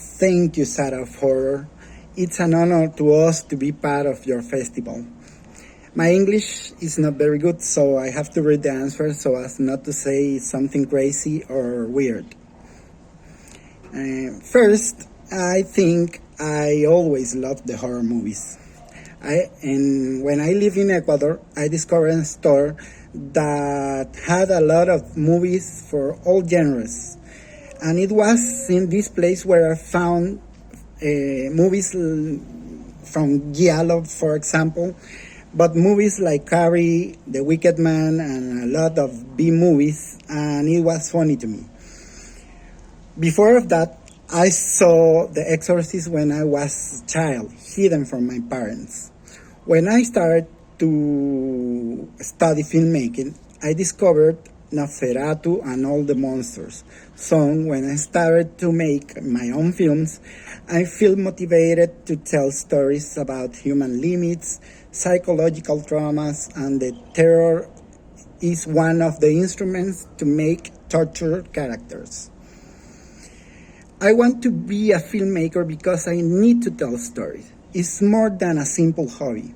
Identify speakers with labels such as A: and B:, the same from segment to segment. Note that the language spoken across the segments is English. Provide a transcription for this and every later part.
A: Thank you, Sarah, for it's an honor to us to be part of your festival. My English is not very good, so I have to read the answer so as not to say something crazy or weird. First, I think I always loved the horror movies. And when I lived in Ecuador, I discovered a store that had a lot of movies for all genres. And it was in this place where I found movies from Giallo, for example, but movies like Carrie, The Wicked Man, and a lot of B movies, and it was funny to me. Before of that, I saw The Exorcist when I was a child, hidden from my parents. When I started to study filmmaking, I discovered Nosferatu and All the Monsters. So when I started to make my own films, I feel motivated to tell stories about human limits, psychological traumas, and the terror is one of the instruments to make tortured characters. I want to be a filmmaker because I need to tell stories. It's more than a simple hobby.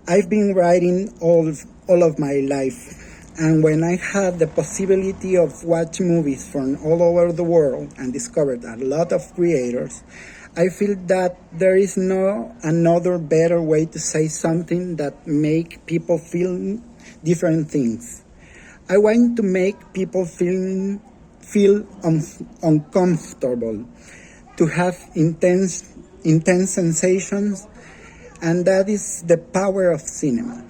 A: I've been writing all of my life, and when I had the possibility of watching movies from all over the world and discovered a lot of creators, I feel that there is no another better way to say something that make people feel different things. I want to make people feel uncomfortable, to have intense sensations, and that is the power of cinema.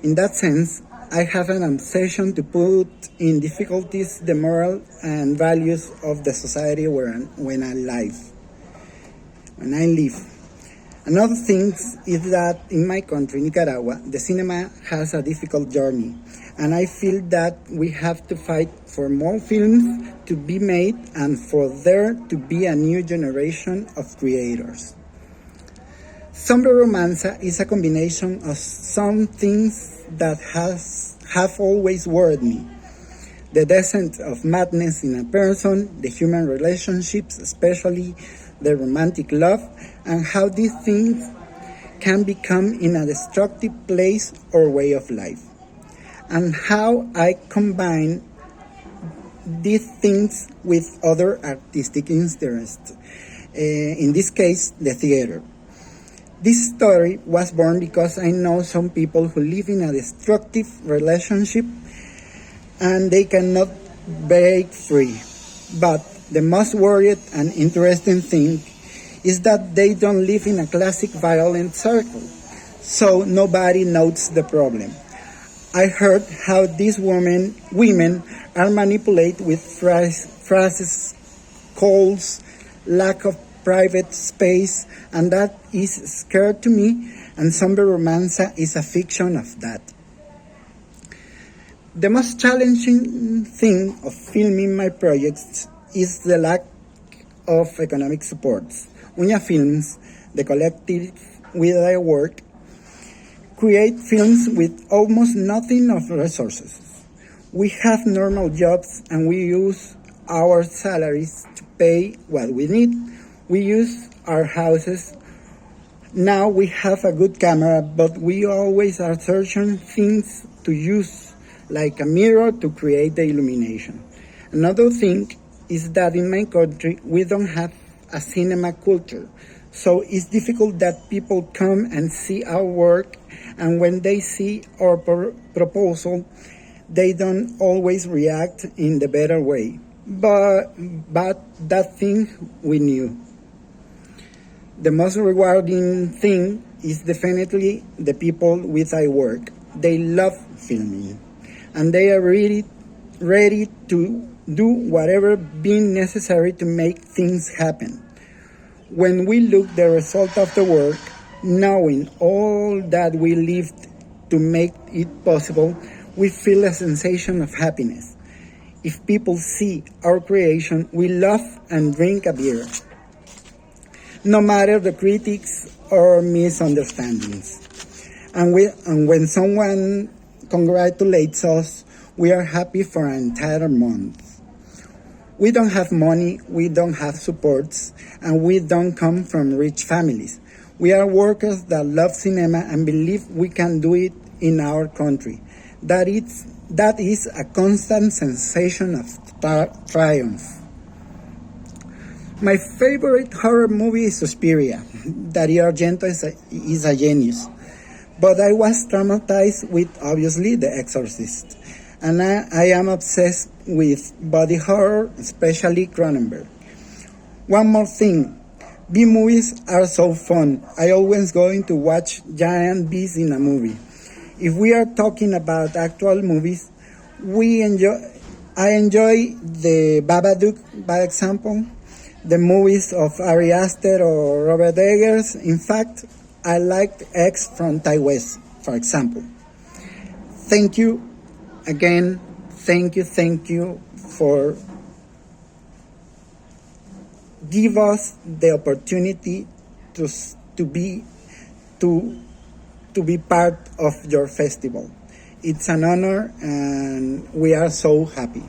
A: In that sense, I have an obsession to put in difficulties the moral and values of the society when I live. Another thing is that in my country, Nicaragua, the cinema has a difficult journey, and I feel that we have to fight for more films to be made and for there to be a new generation of creators. Somber Romanza is a combination of some things that have always worried me. The descent of madness in a person, the human relationships, especially the romantic love, and how these things can become in a destructive place or way of life. And how I combine these things with other artistic interests, in this case, the theater. This story was born because I know some people who live in a destructive relationship and they cannot break free. But the most worried and interesting thing is that they don't live in a classic violent circle, so nobody knows the problem. I heard how these women are manipulated with phrases, calls, lack of private space, and that is scared to me, and Somber Romanza is a fiction of that. The most challenging thing of filming my projects is the lack of economic supports. Uña Films, the collective where I work, create films with almost nothing of resources. We have normal jobs and we use our salaries to pay what we need. We use our houses. Now we have a good camera, but we always are searching things to use, like a mirror to create the illumination. Another thing is that in my country, we don't have a cinema culture. So it's difficult that people come and see our work, and when they see our proposal, they don't always react in the better way. But that thing we knew. The most rewarding thing is definitely the people with I work. They love filming, and they are really ready to do whatever being necessary to make things happen. When we look the result of the work, knowing all that we lived to make it possible, we feel a sensation of happiness. If people see our creation, we laugh and drink a beer, no matter the critics or misunderstandings. And when someone congratulates us, we are happy for an entire month. We don't have money, we don't have supports, and we don't come from rich families. We are workers that love cinema and believe we can do it in our country. That is a constant sensation of triumph. My favorite horror movie is Suspiria. Dario Argento is a genius. But I was traumatized with, obviously, The Exorcist. And I am obsessed with body horror, especially Cronenberg. One more thing. B-movies are so fun. I always going to watch giant beasts in a movie. If we are talking about actual movies, I enjoy the Babadook, by example, the movies of Ari Aster or Robert Eggers. In fact, I liked X from Ty West, for example. Thank you again. Thank you for give us the opportunity to be part of your festival. It's an honor, and we are so happy.